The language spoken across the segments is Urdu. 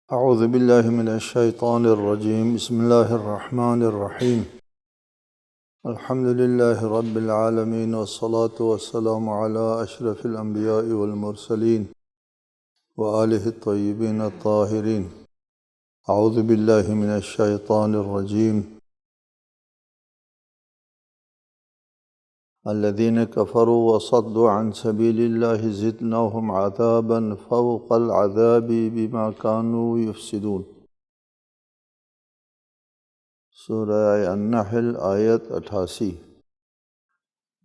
اعوذ باللہ من الشیطان الرجیم بسم اللہ الرحمن الرحیم الحمد للہ رب العالمین والصلاة والسلام علی اشرف الانبیاء والمرسلین وآلہ الطیبین الطاہرین۔ اعوذ باللہ من الشیطان الرجیم الذین کفروا وصدوا عن سبیل اللہ زدناہم عذابا فوق العذاب بما كانوا یفسدون۔ سورہ النحل آیت 88۔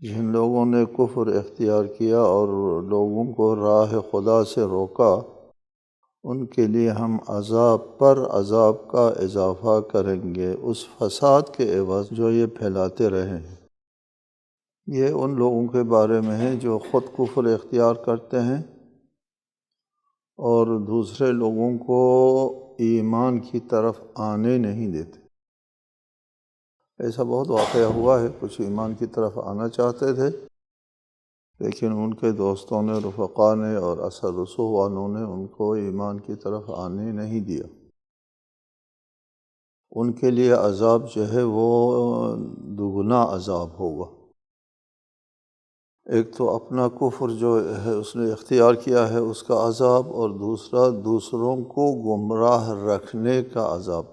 جن لوگوں نے کفر اختیار کیا اور لوگوں کو راہ خدا سے روکا، ان کے لیے ہم عذاب پر عذاب کا اضافہ کریں گے اس فساد کے عوض جو یہ پھیلاتے رہے ہیں۔ یہ ان لوگوں کے بارے میں ہے جو خود کفر اختیار کرتے ہیں اور دوسرے لوگوں کو ایمان کی طرف آنے نہیں دیتے۔ ایسا بہت واقعہ ہوا ہے، کچھ ایمان کی طرف آنا چاہتے تھے لیکن ان کے دوستوں نے، رفقا نے اور اثر رسوخ والوں نے ان کو ایمان کی طرف آنے نہیں دیا۔ ان کے لیے عذاب جو ہے وہ دگنا عذاب ہوگا۔ ایک تو اپنا کفر جو ہے اس نے اختیار کیا ہے اس کا عذاب، اور دوسرا دوسروں کو گمراہ رکھنے کا عذاب۔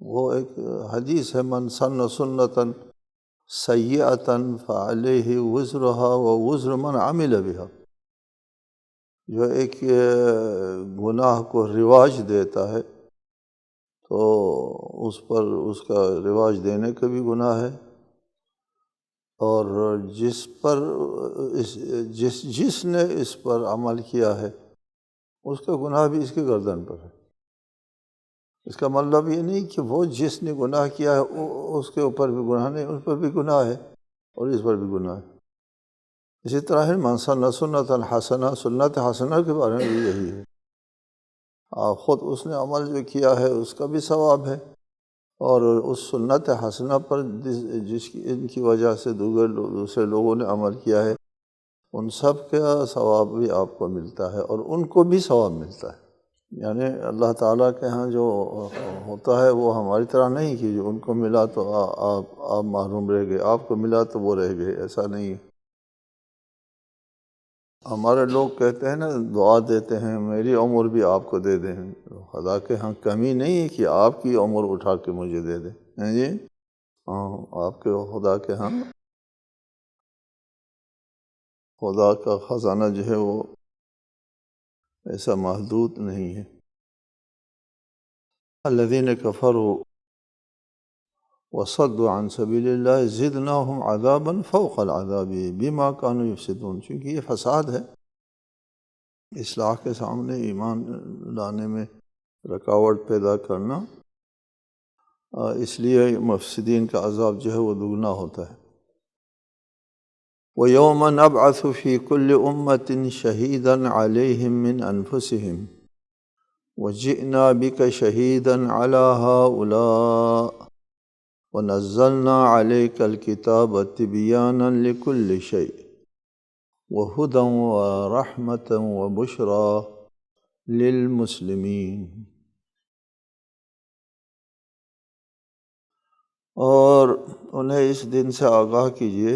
وہ ایک حدیث ہے، من سن سنتا سیئتا فعلیہ وزرہا ووزر من عمل بہا۔ جو ایک گناہ کو رواج دیتا ہے تو اس پر اس کا رواج دینے کا بھی گناہ ہے، اور جس نے اس پر عمل کیا ہے اس کا گناہ بھی اس کے گردن پر ہے۔ اس کا مطلب یہ نہیں کہ وہ جس نے گناہ کیا ہے اس کے اوپر بھی گناہ نہیں، اس پر بھی گناہ ہے اور اس پر بھی گناہ ہے۔ اسی طرح ہے من سن سنتا حسنہ، سنت حسنہ کے بارے میں بھی یہی ہے۔ خود اس نے عمل جو کیا ہے اس کا بھی ثواب ہے، اور اس سنت حسنہ پر ان کی وجہ سے دوسرے لوگوں نے عمل کیا ہے ان سب کا ثواب بھی آپ کو ملتا ہے اور ان کو بھی ثواب ملتا ہے۔ یعنی اللہ تعالیٰ کے ہاں جو ہوتا ہے وہ ہماری طرح نہیں کہ جو ان کو ملا تو آپ محروم رہ گئے، آپ کو ملا تو وہ رہ گئے، ایسا نہیں ہے۔ ہمارے لوگ کہتے ہیں نا، دعا دیتے ہیں میری عمر بھی آپ کو دے دیں۔ خدا کے ہاں کمی نہیں ہے کہ آپ کی عمر اٹھا کے مجھے دے دیں، جی ہاں، آپ کے خدا کے ہاں خدا کا خزانہ جو ہے وہ ایسا محدود نہیں ہے۔ الذین کفروا وصدوا عن سبیل اللہ زدناہم عذابا فوق العذاب بما كانوا یفسدون۔ چونکہ یہ فساد ہے، اصلاح کے سامنے ایمان لانے میں رکاوٹ پیدا کرنا، اس لیے مفسدین کا عذاب جو ہے وہ دگنا ہوتا ہے۔ وَيَوْمَ نَبْعَثُ فِي كُلِّ أُمَّةٍ شَهِيدًا عَلَيْهِمْ مِنْ أَنفُسِهِمْ وَجِئْنَا بِكَ شَهِيدًا عَلَى هَؤُلَاءِ وَنَزَّلْنَا عَلَيْكَ الْكِتَابَ تِبْيَانًا لِكُلِّ شَيْءٍ وَهُدًى وَرَحْمَةً وَبُشْرَى لِلْمُسْلِمِينَ۔ اور انہیں اس دن سے آگاہ کیجیے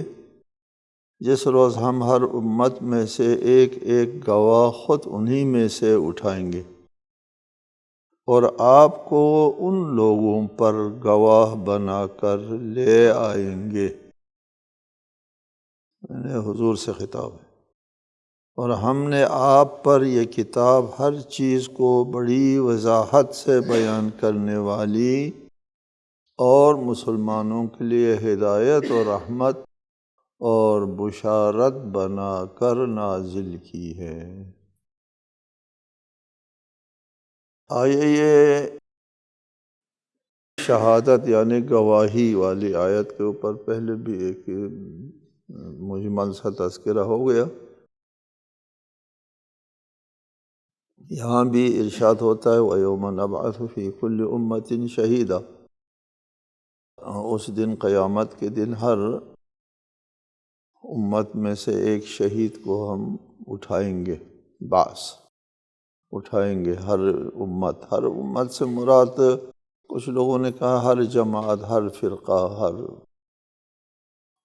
جس روز ہم ہر امت میں سے ایک ایک گواہ خود انہی میں سے اٹھائیں گے، اور آپ کو ان لوگوں پر گواہ بنا کر لے آئیں گے۔ یعنی حضور سے خطاب ہے۔ اور ہم نے آپ پر یہ کتاب ہر چیز کو بڑی وضاحت سے بیان کرنے والی اور مسلمانوں کے لیے ہدایت اور رحمت اور بشارت بنا کر نازل کی ہے۔ آئیے یہ شہادت یعنی گواہی والی آیت کے اوپر پہلے بھی ایک مجمل سا تذکرہ ہو گیا۔ یہاں بھی ارشاد ہوتا ہے وَيَوْمَ نَبْعَثُ فِي كُلِّ أُمَّةٍ شَهِيدًا۔ اس دن، قیامت کے دن، ہر امت میں سے ایک شہید کو ہم اٹھائیں گے، بعث۔ اٹھائیں گے ہر امت سے مراد کچھ لوگوں نے کہا ہر جماعت، ہر فرقہ،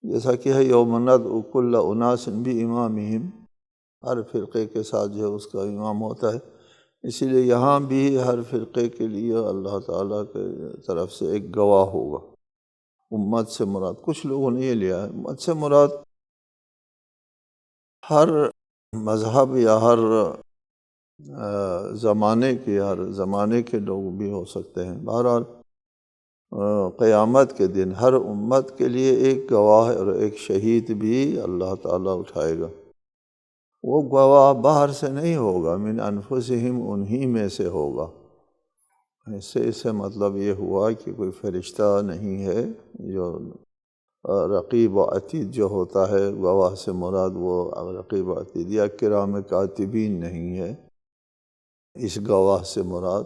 جیسا کہ ہے یوم ندعو کل اناس بامامہم، ہر فرقے کے ساتھ جو ہے اس کا امام ہوتا ہے، اسی لیے یہاں بھی ہر فرقے کے لیے اللہ تعالیٰ کے طرف سے ایک گواہ ہوگا۔ امت سے مراد کچھ لوگوں نے یہ لیا ہے، امت سے مراد ہر مذہب یا ہر زمانے کے لوگ بھی ہو سکتے ہیں۔ بہرحال قیامت کے دن ہر امت کے لیے ایک گواہ اور ایک شہید بھی اللہ تعالیٰ اٹھائے گا۔ وہ گواہ باہر سے نہیں ہوگا، من انفسہم، انہی میں سے ہوگا۔ اس سے مطلب یہ ہوا کہ کوئی فرشتہ نہیں ہے، جو رقیب و عتید جو ہوتا ہے، گواہ سے مراد وہ رقیب و عتید یا کرام کاتبین نہیں ہے اس گواہ سے مراد،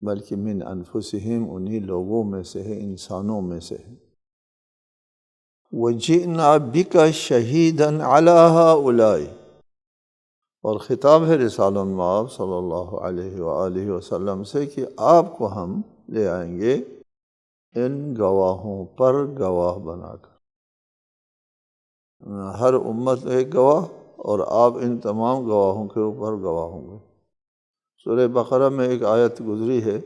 بلکہ من انفسہم، انہی لوگوں میں سے ہے، انسانوں میں سے ہے۔ وَجِئْنَا بِكَ شَهِيدًا عَلَىٰ هَٰؤُلَاءِ، اور خطاب ہے رسالہ مآب صلی اللہ علیہ وآلہ وسلم سے کہ آپ کو ہم لے آئیں گے ان گواہوں پر گواہ بنا کر۔ ہر امت ایک گواہ، اور آپ ان تمام گواہوں کے اوپر گواہ ہوں گے۔ سورہ بقرہ میں ایک آیت گزری ہے،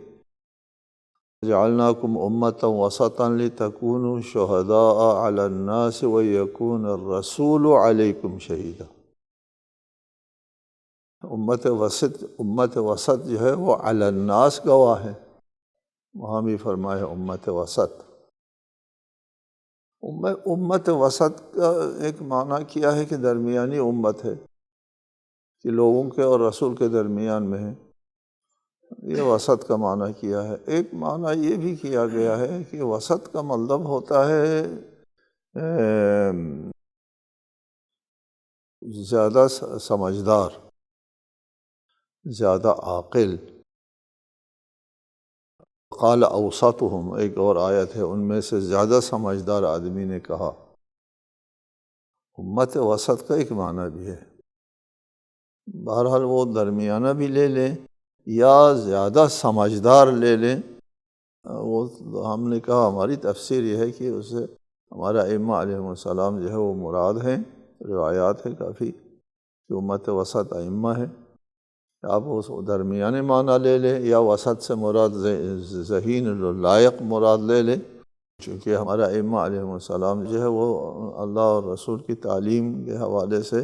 جعلناکم امۃ وسطا لتکونوا شہداء علی الناس ویکون الرسول علیکم شہیدا۔ امت وسط جو ہے وہ علی الناس گواہ ہے، وہاں بھی فرمایا امت وسط۔ امت وسط کا ایک معنی کیا ہے کہ درمیانی امت ہے، کہ لوگوں کے اور رسول کے درمیان میں ہے، یہ وسط کا معنی کیا ہے۔ ایک معنی یہ بھی کیا گیا ہے کہ وسط کا مطلب ہوتا ہے زیادہ سمجھدار، زیادہ عاقل۔ قال اوسطہم، ایک اور آیت ہے، ان میں سے زیادہ سمجھدار آدمی نے کہا۔ امت وسط کا ایک معنی بھی ہے، بہرحال وہ درمیانہ بھی لے لیں یا زیادہ سمجھدار لے لیں، وہ ہم نے کہا ہماری تفسیر یہ ہے کہ اسے ہمارا ائمہ علیہ السلام جو ہے وہ مراد ہیں، روایات ہے کافی کہ امت وسط ائمہ ہے۔ آپ اس درمیانے معنی لے لیں یا وسط سے مراد ذہین لائق مراد لے لیں، چونکہ ہمارا ائمہ علیہ السلام جو ہے وہ اللہ اور رسول کی تعلیم کے حوالے سے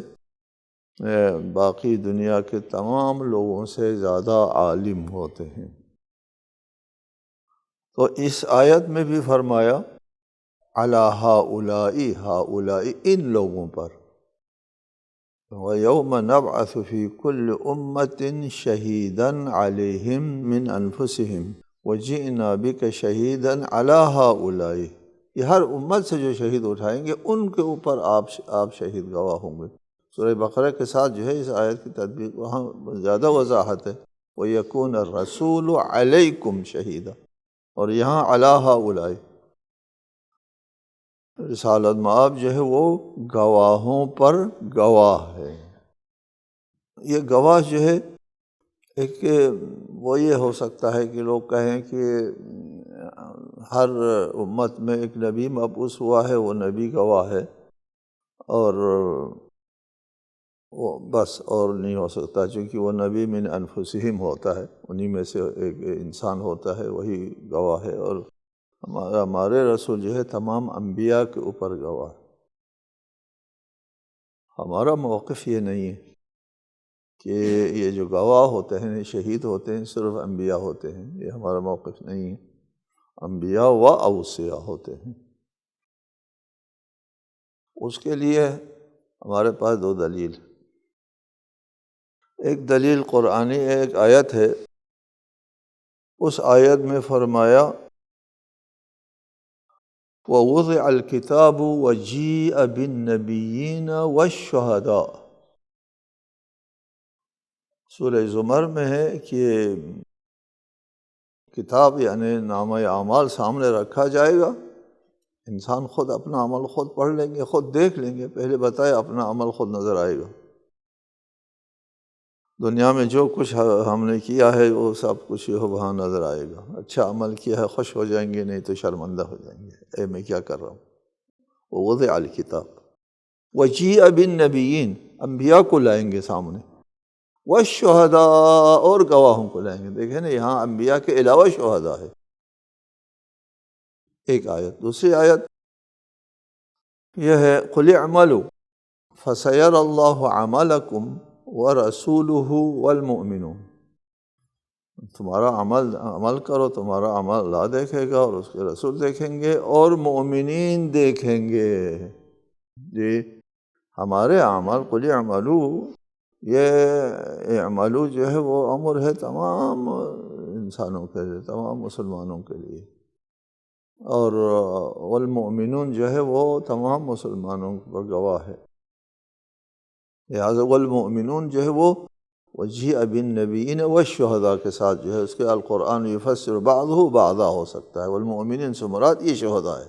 باقی دنیا کے تمام لوگوں سے زیادہ عالم ہوتے ہیں۔ تو اس آیت میں بھی فرمایا علی ہؤلاء، ہؤلاء ان لوگوں پر، وَيَوْمَ نَبْعَثُ فِي كُلِّ أُمَّةٍ شَهِيدًا عَلَيْهِمْ مِنْ أَنفُسِهِمْ وَجِئْنَا بِكَ شَهِيدًا عَلَىٰ هَؤُلَاءِ، یہ ہر امت سے جو شہید اٹھائیں گے ان کے اوپر آپ شہید گواہ ہوں گے۔ سورہ بقرہ کے ساتھ جو ہے اس آیت کی تطبیق وہاں زیادہ وضاحت ہے، وَيَكُونَ الرَّسُولُ عَلَيْكُمْ شَهِيدًا، اور یہاں عَلَىٰ هَؤُلَاءِ رسالت مآب جو ہے وہ گواہوں پر گواہ ہے۔ یہ گواہ جو ہے ایک وہ یہ ہو سکتا ہے کہ لوگ کہیں کہ ہر امت میں ایک نبی مبعوث ہوا ہے، وہ نبی گواہ ہے، اور وہ بس اور نہیں ہو سکتا، چونکہ وہ نبی من انفسہم ہوتا ہے، انہی میں سے ایک انسان ہوتا ہے، وہی گواہ ہے، اور ہمارے رسول جو ہے تمام انبیاء کے اوپر گواہ۔ ہمارا موقف یہ نہیں ہے کہ یہ جو گواہ ہوتے ہیں شہید ہوتے ہیں صرف انبیاء ہوتے ہیں، یہ ہمارا موقف نہیں ہے، انبیاء و اوصیاء ہوتے ہیں۔ اس کے لیے ہمارے پاس دو دلیل، ایک دلیل قرآنی ایک آیت ہے، اس آیت میں فرمایا وَوُضِعَ الْكِتَابُ وَجِيءَ بِالنَّبِيِّينَ وَالشُّهَدَاءِ، سورہ زمر میں ہے کہ کتاب یعنی نامہ اعمال سامنے رکھا جائے گا، انسان خود اپنا عمل خود پڑھ لیں گے، خود دیکھ لیں گے، پہلے بتائے اپنا عمل خود نظر آئے گا۔ دنیا میں جو کچھ ہم نے کیا ہے وہ سب کچھ وہاں نظر آئے گا۔ اچھا عمل کیا ہے خوش ہو جائیں گے، نہیں تو شرمندہ ہو جائیں گے، اے میں کیا کر رہا ہوں۔ ووضع الکتاب وجیء بالنبیین، انبیاء کو لائیں گے سامنے، والشہداء، اور گواہوں کو لائیں گے۔ دیکھیں نا یہاں انبیاء کے علاوہ شہداء ہے، ایک آیت۔ دوسری آیت یہ ہے قل اعملوا فسیر اللہ عملکم ورسولہ والمؤمنون، تمہارا عمل کرو، تمہارا عمل اللہ دیکھے گا اور اس کے رسول دیکھیں گے اور مؤمنین دیکھیں گے۔ جی ہمارے اعمال، قل اعملوا، یہ اعملوا جو ہے وہ امر ہے تمام انسانوں کے لیے، تمام مسلمانوں کے لیے، اور والمؤمنون جو ہے وہ تمام مسلمانوں پر گواہ ہے۔ لہٰذا والمؤمنون جو ہے وہ وجیء بالنبیین والشہداء کے ساتھ جو ہے اس کے القرآن یفسر بعضہ بعضا ہو سکتا ہے۔ والمؤمنین سے مراد یہ شہداء ہے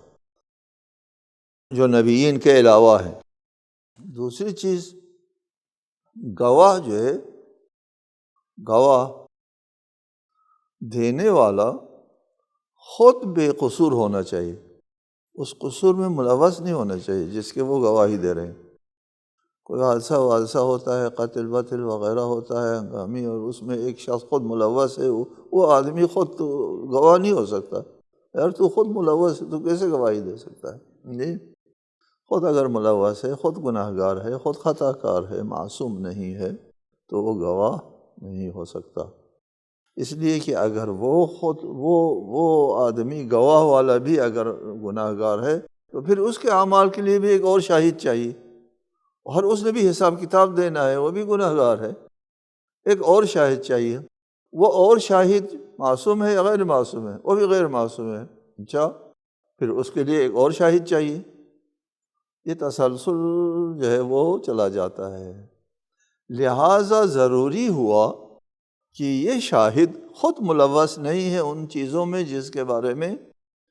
جو نبیین کے علاوہ ہیں۔ دوسری چیز گواہ جو ہے، گواہ دینے والا خود بے قصور ہونا چاہیے، اس قصور میں ملوث نہیں ہونا چاہیے جس کے وہ گواہی دے رہے ہیں۔ کوئی حادثہ ہوتا ہے، قتل وتل وغیرہ ہوتا ہے ہنگامی، اور اس میں ایک شخص خود ملوث ہے، وہ آدمی خود تو گواہ نہیں ہو سکتا۔ یار تو خود ملوث ہے تو کیسے گواہی دے سکتا ہے؟ جی خود اگر ملوث ہے، خود گناہ گار ہے، خود خطا کار ہے، معصوم نہیں ہے، تو وہ گواہ نہیں ہو سکتا۔ اس لیے کہ اگر وہ خود وہ آدمی گواہ والا بھی اگر گناہ گار ہے تو پھر اس کے اعمال کے لیے بھی ایک اور شاہد چاہیے، اور اس نے بھی حساب کتاب دینا ہے، وہ بھی گناہ گار ہے، ایک اور شاہد چاہیے۔ وہ اور شاہد معصوم ہے یا غیر معصوم ہے؟ وہ بھی غیر معصوم ہے، اچھا پھر اس کے لیے ایک اور شاہد چاہیے۔ یہ تسلسل جو ہے وہ چلا جاتا ہے۔ لہٰذا ضروری ہوا کہ یہ شاہد خود ملوث نہیں ہے ان چیزوں میں جس کے بارے میں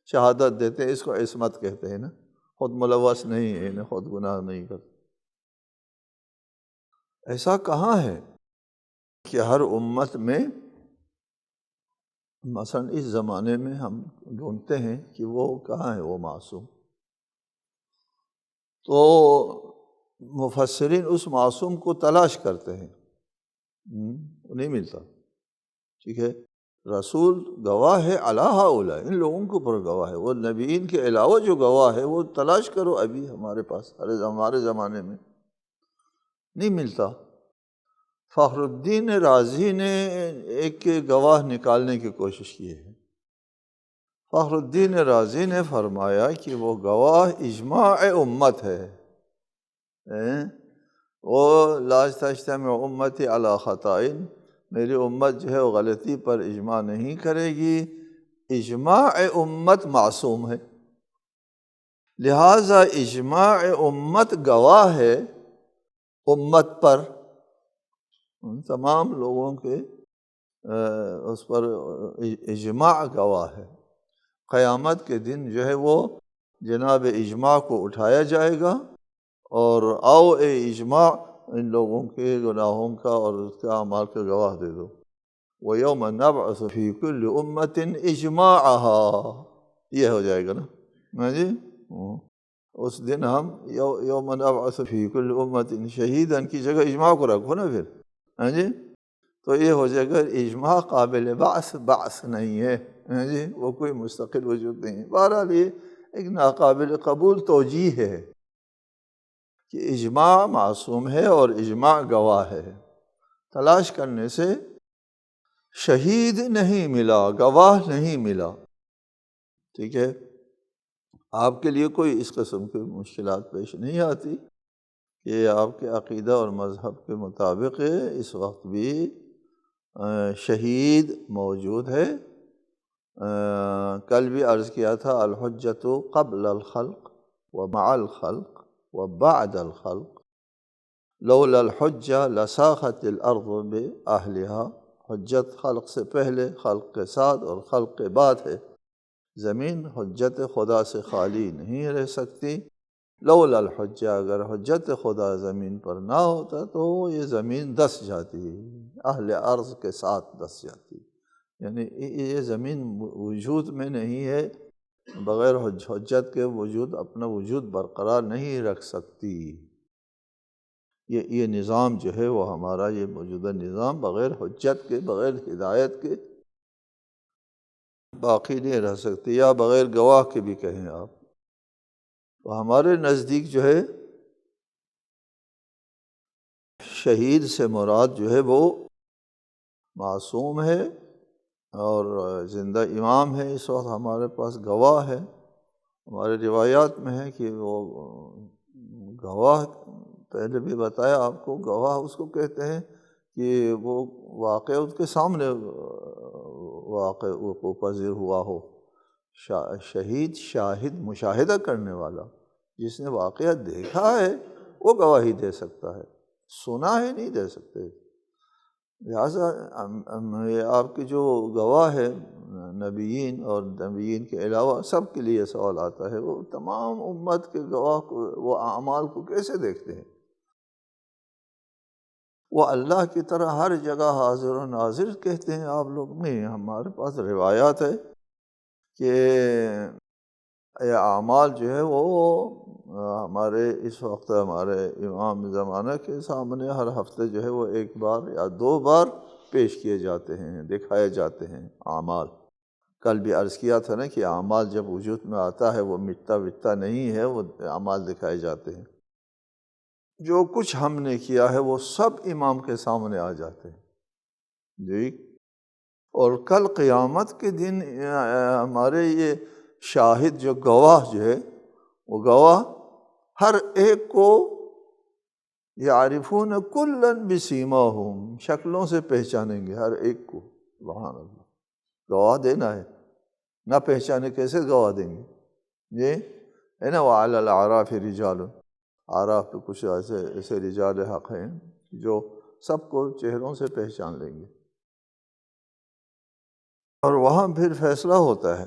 شہادت دیتے ہیں، اس کو عصمت کہتے ہیں نا، خود ملوث نہیں ہے، نہ خود گناہ نہیں کرتے۔ ایسا کہاں ہے کہ ہر امت میں، مثلا اس زمانے میں ہم ڈھونڈتے ہیں کہ وہ کہاں ہے وہ معصوم، تو مفسرین اس معصوم کو تلاش کرتے ہیں، نہیں ملتا۔ ٹھیک ہے، رسول گواہ ہے علی ہؤلاء، ان لوگوں کے اوپر گواہ ہے، وہ نبیین کے علاوہ جو گواہ ہے وہ تلاش کرو، ابھی ہمارے پاس ہمارے زمانے میں نہیں ملتا۔ فخر الدین رازی نے ایک گواہ نکالنے کی کوشش کی ہے۔ فخر الدین رازی نے فرمایا کہ وہ گواہ اجماع امت ہے، وہ لا تجتمع امتی علی خطأ، میری امت جو ہے وہ غلطی پر اجماع نہیں کرے گی، اجماع امت معصوم ہے، لہٰذا اجماع امت گواہ ہے امت پر، تمام لوگوں کے اس پر اجماع گواہ ہے۔ قیامت کے دن جو ہے وہ جناب اجماع کو اٹھایا جائے گا، اور آؤ اے اجماع ان لوگوں کے گناہوں کا اور اس کے اعمال کا گواہ دے دو۔ وَيَوْمَ نَبْعَثُ فِي كُلِّ أُمَّةٍ إِجْمَاعَهَا، یہ ہو جائے گا نا، ہاں جی، اس دن ہم یوم نبعث فی کل امت شہیداً کی جگہ اجماع کو رکھو نا پھر، ہاں جی، تو یہ ہو جائے گا اجماع قابل بعث نہیں ہے، ہاں جی، وہ کوئی مستقل وجود نہیں ہے۔ بہرحال یہ ایک ناقابل قبول توجیہ ہے کہ اجماع معصوم ہے اور اجماع گواہ ہے، تلاش کرنے سے شہید نہیں ملا، گواہ نہیں ملا۔ ٹھیک ہے، آپ کے لیے کوئی اس قسم کی مشکلات پیش نہیں آتی کہ آپ کے عقیدہ اور مذہب کے مطابق اس وقت بھی شہید موجود ہے۔ کل بھی عرض کیا تھا الحجۃ قبل الخلق ومع الخلق وبعد الخلق، لولا الحجہ لساخت الارض باہلہا، حجت خلق سے پہلے، خلق کے ساتھ اور خلق کے بعد ہے، زمین حجت خدا سے خالی نہیں رہ سکتی، لولا الحجہ، اگر حجت خدا زمین پر نہ ہوتا تو یہ زمین دس جاتی، اہل ارض کے ساتھ دس جاتی، یعنی یہ زمین وجود میں نہیں ہے، بغیر حجت کے وجود اپنا وجود برقرار نہیں رکھ سکتی۔ یہ نظام جو ہے وہ ہمارا یہ موجودہ نظام بغیر حجت کے، بغیر ہدایت کے باقی نہیں رہ سکتی، یا بغیر گواہ کے بھی کہیں آپ۔ تو ہمارے نزدیک جو ہے شہید سے مراد جو ہے وہ معصوم ہے اور زندہ امام ہے، اس وقت ہمارے پاس گواہ ہے، ہمارے روایات میں ہے کہ وہ گواہ، پہلے بھی بتایا آپ کو، گواہ اس کو کہتے ہیں کہ وہ واقعہ اس کے سامنے واقع کو پذیر ہوا ہو۔ شہید شاہد، مشاہدہ کرنے والا، جس نے واقعہ دیکھا ہے وہ گواہی دے سکتا ہے، سنا ہے نہیں دے سکتے۔ لہٰذا آپ کے جو گواہ ہے نبیین اور نبیین کے علاوہ سب کے لیے سوال آتا ہے، وہ تمام امت کے گواہ کو، وہ اعمال کو کیسے دیکھتے ہیں؟ وہ اللہ کی طرح ہر جگہ حاضر و ناظر کہتے ہیں آپ لوگ؟ نہیں، ہمارے پاس روایات ہے کہ یہ اعمال جو ہے وہ ہمارے اس وقت ہمارے امام زمانہ کے سامنے ہر ہفتے جو ہے وہ ایک بار یا دو بار پیش کیے جاتے ہیں، دکھائے جاتے ہیں اعمال۔ کل بھی عرض کیا تھا نا کہ اعمال جب وجود میں آتا ہے وہ مٹتا وٹتا نہیں ہے، وہ اعمال دکھائے جاتے ہیں۔ جو کچھ ہم نے کیا ہے وہ سب امام کے سامنے آ جاتے ہیں جی۔ اور کل قیامت کے دن ہمارے یہ شاہد جو گواہ جو ہے، وہ گواہ ہر ایک کو یعرفون کلا بسیماہم، شکلوں سے پہچانیں گے ہر ایک کو۔ سبحان اللہ، گواہ دینا ہے، نہ پہچانے کیسے گواہ دیں گے؟ یہ ہے نا، وعلی الاعراف رجال، اعراف پہ کچھ ایسے رجال حق ہیں جو سب کو چہروں سے پہچان لیں گے، اور وہاں پھر فیصلہ ہوتا ہے۔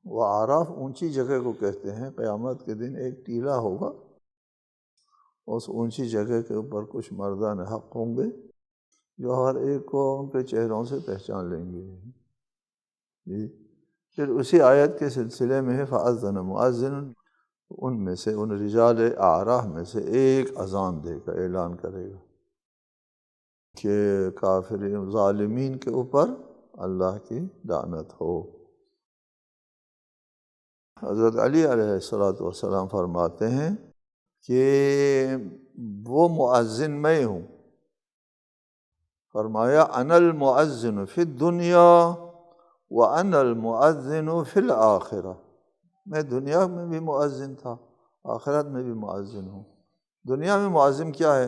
وہ اعراف اونچی جگہ کو کہتے ہیں، قیامت کے دن ایک ٹیلہ ہوگا، اس اونچی جگہ کے اوپر کچھ مردان حق ہوں گے جو ہر ایک کو ان کے چہروں سے پہچان لیں گے جی۔ پھر اسی آیت کے سلسلے میں ہے فَأَذَّنَ مُؤَذِّنٌ، ان میں سے، ان رجال اعراف میں سے ایک اذان دے گا، اعلان کرے گا کہ کافرین ظالمین کے اوپر اللہ کی لعنت ہو۔ حضرت علی علیہ السلام فرماتے ہیں کہ وہ مؤذن میں ہوں، فرمایا انا المؤذن فی الدنیا وانا المؤذن فی الآخرہ، میں دنیا میں بھی مؤذن تھا، آخرت میں بھی مؤذن ہوں۔ دنیا میں مؤذن کیا ہے؟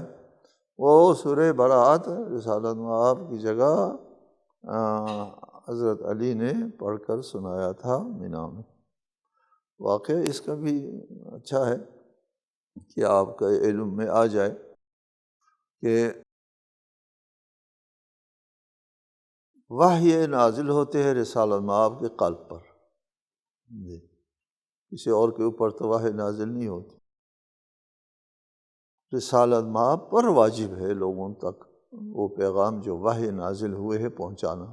وہ سورہ براءت رسالت مآب کی جگہ حضرت علی نے پڑھ کر سنایا تھا مینا میں۔ واقعہ اس کا بھی اچھا ہے کہ آپ کا علم میں آ جائے کہ وحی نازل ہوتے ہیں رسالت مآب کے قلب پر، کسی اور کے اوپر تو وحی نازل نہیں ہوتی۔ رسالت مآب پر واجب ہے لوگوں تک وہ پیغام جو وحی نازل ہوئے ہیں پہنچانا۔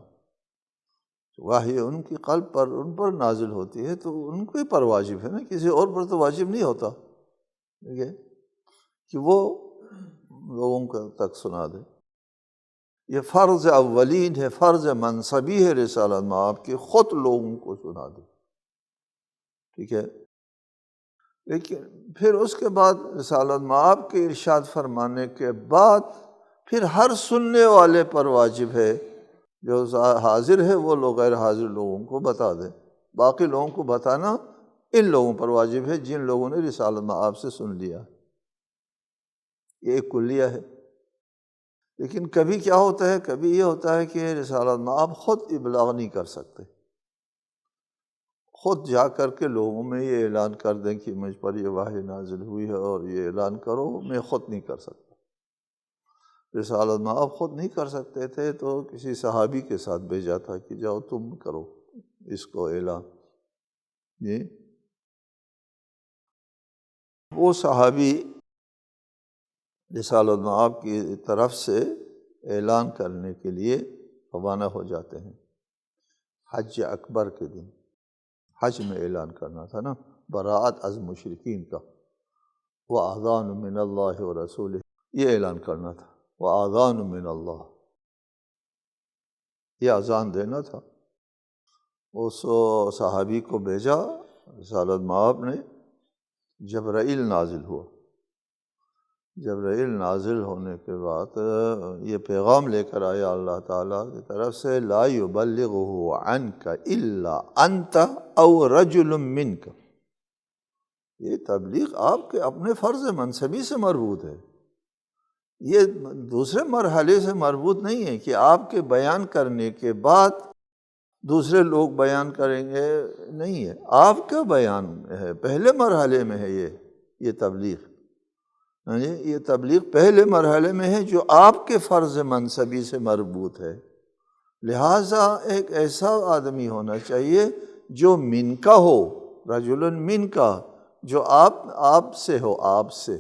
وحی ان کی قلب پر، ان پر نازل ہوتی ہے تو ان کے پر واجب ہے نا، کسی اور پر تو واجب نہیں ہوتا، ٹھیک ہے، کہ وہ لوگوں کو تک سنا دے۔ یہ فرض اولین ہے، فرض منصبی ہے رسالت مآب کی، خود لوگوں کو سنا دے، ٹھیک ہے۔ لیکن پھر اس کے بعد رسالت مآب کے ارشاد فرمانے کے بعد پھر ہر سننے والے پر واجب ہے، جو حاضر ہے وہ لوگ غیر حاضر لوگوں کو بتا دے۔ باقی لوگوں کو بتانا ان لوگوں پر واجب ہے جن لوگوں نے رسالت مآب سے سن لیا، یہ ایک کلیہ ہے۔ لیکن کبھی کیا ہوتا ہے، کبھی یہ ہوتا ہے کہ رسالت مآب خود ابلاغ نہیں کر سکتے، خود جا کر کے لوگوں میں یہ اعلان کر دیں کہ مجھ پر یہ وحی نازل ہوئی ہے اور یہ اعلان کرو، میں خود نہیں کر سکتا۔ رسالت مآب خود نہیں کر سکتے تھے تو کسی صحابی کے ساتھ بھیجا تھا کہ جاؤ تم کرو اس کو اعلان جی۔ وہ صحابی رسالۃ المآب کی طرف سے اعلان کرنے کے لیے روانہ ہو جاتے ہیں حج اکبر کے دن۔ حج میں اعلان کرنا تھا نا، براءت از مشرکین کا، وَأَذَانٌ مِّنَ اللَّهِ وَرَسُولِهِ، یہ اعلان کرنا تھا، وَأَذَانٌ مِّنَ اللَّهِ، یہ اذان دینا تھا۔ اس صحابی کو بھیجا رسالۃ مآب نے، جبرائیل نازل ہوا۔ جبرائیل نازل ہونے کے بعد یہ پیغام لے کر آیا اللہ تعالیٰ کی طرف سے، لا یبلغہ عنک الا انت او رجل منک، یہ تبلیغ آپ کے اپنے فرض منصبی سے مربوط ہے، یہ دوسرے مرحلے سے مربوط نہیں ہے کہ آپ کے بیان کرنے کے بعد دوسرے لوگ بیان کریں گے، نہیں ہے، آپ کا بیان ہے، پہلے مرحلے میں ہے یہ تبلیغ، یہ تبلیغ پہلے مرحلے میں ہے جو آپ کے فرض منصبی سے مربوط ہے۔ لہٰذا ایک ایسا آدمی ہونا چاہیے جو من کا ہو، رجل من کا، جو آپ سے ہو، آپ سے،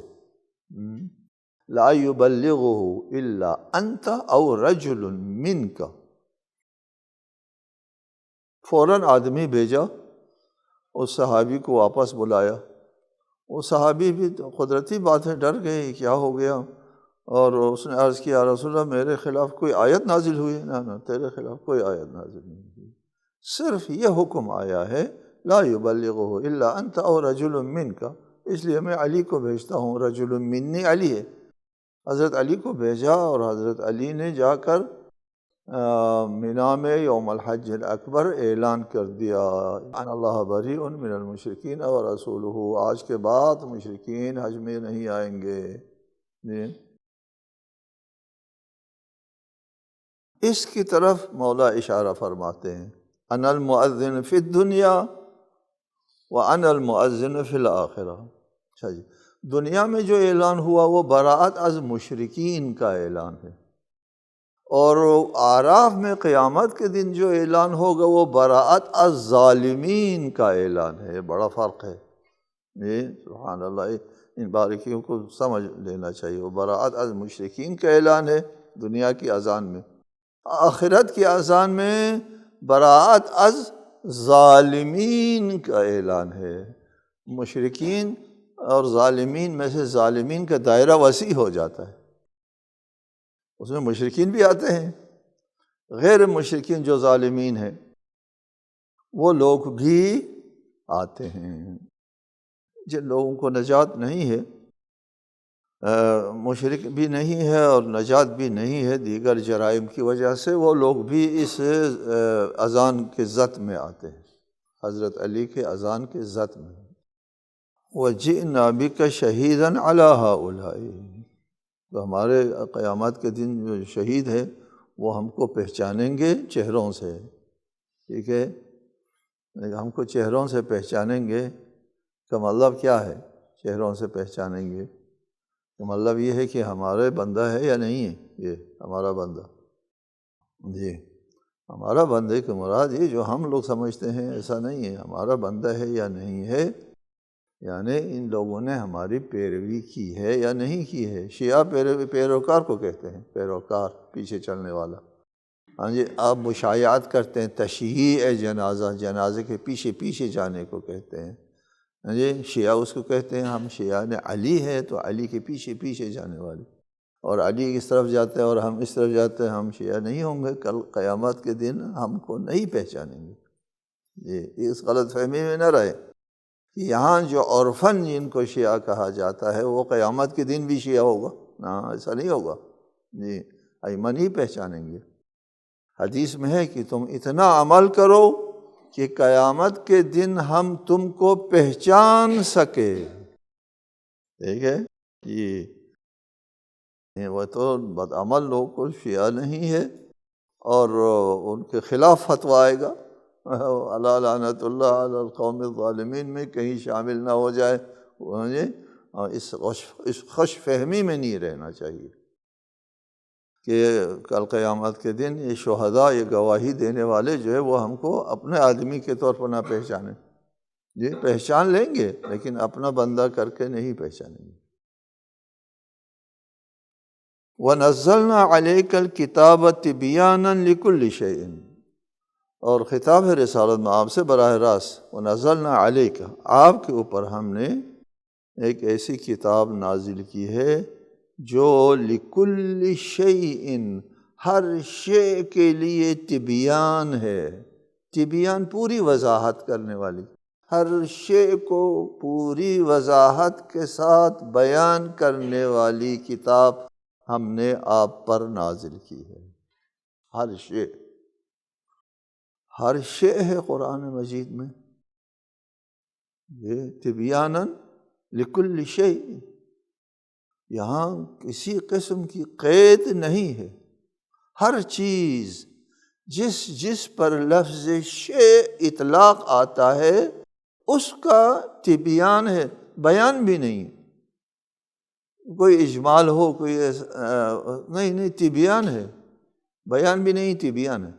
لا یبلغہ الا انت او رجل من کا۔ فوراً آدمی بھیجا، اس صحابی کو واپس بلایا۔ وہ صحابی بھی قدرتی بات ہے، ڈر گئے، کیا ہو گیا؟ اور اس نے عرض کیا، رسول اللہ میرے خلاف کوئی آیت نازل ہوئی ہے؟ نہ تیرے خلاف کوئی آیت نازل نہیں ہوئی، صرف یہ حکم آیا ہے لا یبلغہ الا انت او رجل منک، اس لیے میں علی کو بھیجتا ہوں، رجل منی علی ہے، حضرت علی کو بھیجا، اور حضرت علی نے جا کر مینا میں یوم الحج الاکبر اعلان کر دیا، ان اللہ بریء من المشرکین ورسولہ، آج کے بعد مشرکین حج میں نہیں آئیں گے۔ اس کی طرف مولا اشارہ فرماتے ہیں، انا المؤذن فی الدنیا وانا المؤذن فی الآخرہ۔ اچھا جی، دنیا میں جو اعلان ہوا وہ براءت از مشرکین کا اعلان ہے، اور اعراف میں قیامت کے دن جو اعلان ہوگا وہ براءت از ظالمین کا اعلان ہے، بڑا فرق ہے۔ سبحان اللہ، ان باریکیوں کو سمجھ لینا چاہیے۔ وہ براءت از مشرکین کا اعلان ہے دنیا کی اذان میں، آخرت کی اذان میں براءت از ظالمین کا اعلان ہے۔ مشرکین اور ظالمین میں سے ظالمین کا دائرہ وسیع ہو جاتا ہے، اس میں مشرکین بھی آتے ہیں، غیر مشرکین جو ظالمین ہیں وہ لوگ بھی آتے ہیں۔ جن لوگوں کو نجات نہیں ہے، مشرک بھی نہیں ہے اور نجات بھی نہیں ہے دیگر جرائم کی وجہ سے، وہ لوگ بھی اس اذان کے ضد میں آتے ہیں، حضرت علی کے اذان کے ضد میں۔ وَجِئْنَا بِكَ شَهِيدًا عَلَىٰ هَٰؤُلَاءِ، تو ہمارے قیامت کے دن جو شہید ہے وہ ہم کو پہچانیں گے چہروں سے، ٹھیک ہے، ہم کو چہروں سے پہچانیں گے۔ کا مطلب کیا ہے چہروں سے پہچانیں گے؟ کا مطلب یہ ہے کہ ہمارے بندہ ہے یا نہیں ہے، یہ ہمارا بندہ، جی ہمارا بندے کی مراد یہ جو ہم لوگ سمجھتے ہیں ایسا نہیں ہے، ہمارا بندہ ہے یا نہیں ہے، یعنی ان لوگوں نے ہماری پیروی کی ہے یا نہیں کی ہے۔ شیعہ پیروکار کو کہتے ہیں، پیروکار، پیچھے چلنے والا۔ ہاں جی، آپ مشایعت کرتے ہیں، تشییع جنازہ، جنازے کے پیچھے پیچھے جانے کو کہتے ہیں۔ ہاں جی، شیعہ اس کو کہتے ہیں، ہم شیعہ نے علی ہے تو علی کے پیچھے پیچھے جانے والے، اور علی اس طرف جاتے ہیں اور ہم اس طرف جاتے ہیں، ہم شیعہ نہیں ہوں گے، کل قیامت کے دن ہم کو نہیں پہچانیں گے۔ جی، اس غلط فہمی میں نہ رہے کہ یہاں جو عرفاً جن کو شیعہ کہا جاتا ہے وہ قیامت کے دن بھی شیعہ ہوگا، نہ ایسا نہیں ہوگا، جی ایمن ہی پہچانیں گے۔ حدیث میں ہے کہ تم اتنا عمل کرو کہ قیامت کے دن ہم تم کو پہچان سکے، ٹھیک ہے جی، وہ تو بدعمل لوگ کو شیعہ نہیں ہے، اور ان کے خلاف فتویٰ آئے گا، الا لعنت اللہ علی القوم الظالمین میں کہیں شامل نہ ہو جائے۔ اس خوش فہمی میں نہیں رہنا چاہیے کہ کل قیامت کے دن یہ شہداء، یہ گواہی دینے والے جو ہے وہ ہم کو اپنے آدمی کے طور پر نہ پہچانے، یہ پہچان لیں گے لیکن اپنا بندہ کر کے نہیں پہچانیں گے۔ وَنَزَّلْنَا عَلَيْكَ الْكِتَابَ تِبْيَانًا لِكُلِّ شَيْءٍ، اور خطاب ہے رسالت میں آپ سے براہ راست، وَنَزَّلْنَا عَلَيْكَ، آپ کے اوپر ہم نے ایک ایسی کتاب نازل کی ہے جو لِكُلِّ شَيْءٍ، ہر شے کے لیے تبیان ہے۔ تبیان پوری وضاحت کرنے والی، ہر شے کو پوری وضاحت کے ساتھ بیان کرنے والی کتاب ہم نے آپ پر نازل کی ہے۔ ہر شے، ہر شے ہے قرآن مجید میں، یہ تبیاناً لکل شیء، یہاں کسی قسم کی قید نہیں ہے۔ ہر چیز جس پر لفظ شے اطلاق آتا ہے اس کا تبیان ہے، بیان بھی نہیں، کوئی اجمال ہو، کوئی نہیں، تبیان ہے، بیان بھی نہیں، تبیان ہے۔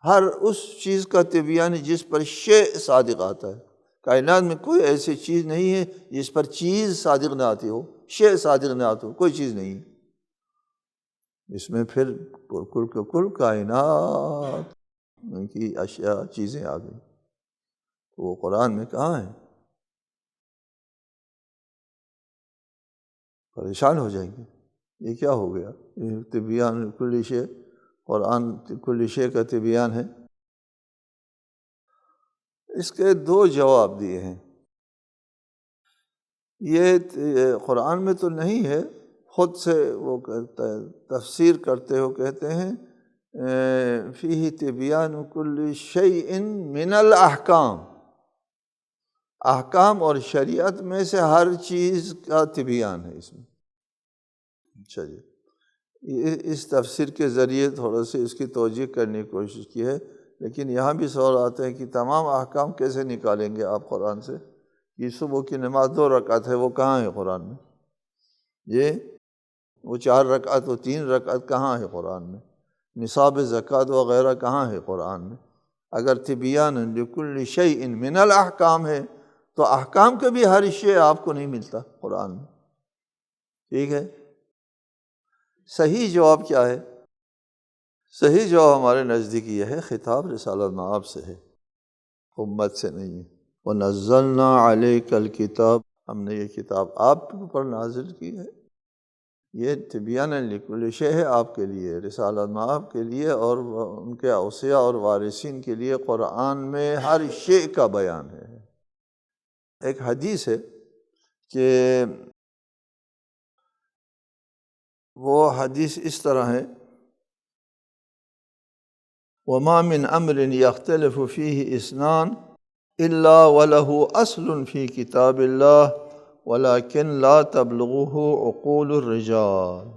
ہر اس چیز کا تبیان ہے جس پر شے صادق آتا ہے۔ کائنات میں کوئی ایسی چیز نہیں ہے جس پر چیز صادق نہ آتی ہو، شے صادق نہ آتی ہو، کوئی چیز نہیں۔ اس میں پھر کل کے کل کائنات کی اشیاء، چیزیں آ گئی، وہ قرآن میں کہاں ہے؟ پریشان ہو جائیں گے، یہ کیا ہو گیا؟ یہ تبیان کل شے، قرآن کل شے کا تبیان ہے۔ اس کے دو جواب دیے ہیں۔ یہ قرآن میں تو نہیں ہے، خود سے وہ تفسیر کرتے ہو کہتے ہیں فیہ تبیان کل شیء من الاحکام، احکام اور شریعت میں سے ہر چیز کا تبیان ہے اس میں۔ اچھا جی، اس تفسیر کے ذریعے تھوڑا سی اس کی توجیہ کرنے کی کوشش کی ہے، لیکن یہاں بھی سوال آتا ہے کہ تمام احکام کیسے نکالیں گے آپ قرآن سے؟ یہ صبح کی نماز 2 رکعت ہے، وہ کہاں ہے قرآن میں؟ یہ وہ 4 رکعت و 3 رکعت کہاں ہے قرآن میں؟ نصاب زکوٰۃ وغیرہ کہاں ہے قرآن میں؟ اگر تبیان لکل شیء من الاحکام ہے تو احکام کا بھی ہر شے آپ کو نہیں ملتا قرآن میں، ٹھیک ہے؟ صحیح جواب کیا ہے؟ صحیح جواب ہمارے نزدیک یہ ہے، خطاب رسالت مآب سے ہے، امت سے نہیں ہے۔ وَنَزَّلْنَا عَلَيْكَ الْكِتَابَ، ہم نے یہ کتاب آپ کے اوپر نازل کی ہے، یہ تبیان لکل شیء ہے آپ کے لیے، رسالت مآب کے لیے اور ان کے اوصیاء اور وارثین کے لیے قرآن میں ہر شے کا بیان ہے۔ ایک حدیث ہے کہ وہ حدیث اس طرح ہے، وَمَا مِنْ أَمْرٍ يَخْتَلِفُ فِيهِ اثْنَانِ إِلَّا وَلَهُ أَصْلٌ فِي كِتَابِ اللَّهِ وَلَكِنْ لَا تَبْلُغُهُ عُقُولُ الرِّجَالِ،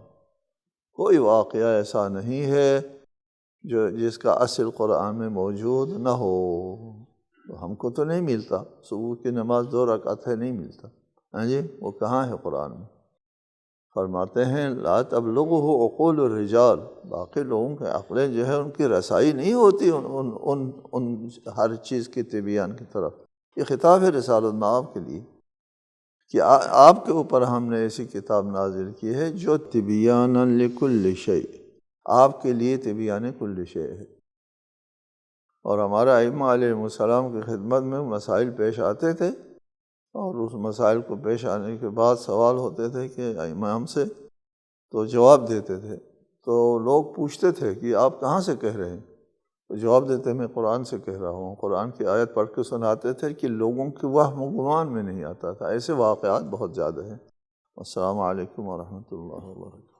کوئی واقعہ ایسا نہیں ہے جس کا اصل قرآن میں موجود نہ ہو۔ ہم کو تو نہیں ملتا، صبح کی نماز 2 رکعت ہے، نہیں ملتا، ہاں جی، وہ کہاں ہے قرآن میں؟ فرماتے ہیں لا تبلغہ عقول الرجال، باقی لوگوں کے عقلیں جو ہے ان کی رسائی نہیں ہوتی ان ہر چیز کے تبیان کی طرف۔ یہ خطاب ہے رسالت مآب کے لیے کہ آپ کے اوپر ہم نے ایسی کتاب نازل کی ہے جو تبیانا لکل شیء، آپ کے لیے تبیان کل شیء ہے۔ اور ہمارا ائمہ علیہ السلام کی خدمت میں مسائل پیش آتے تھے، اور اس مسائل کو پیش آنے کے بعد سوال ہوتے تھے کہ امام سے، تو جواب دیتے تھے، تو لوگ پوچھتے تھے کہ آپ کہاں سے کہہ رہے ہیں؟ تو جواب دیتے میں قرآن سے کہہ رہا ہوں۔ قرآن کی آیت پڑھ کے سناتے تھے کہ لوگوں کے وہم و گمان میں نہیں آتا تھا۔ ایسے واقعات بہت زیادہ ہیں۔ السلام علیکم ورحمۃ اللہ وبرکاتہ۔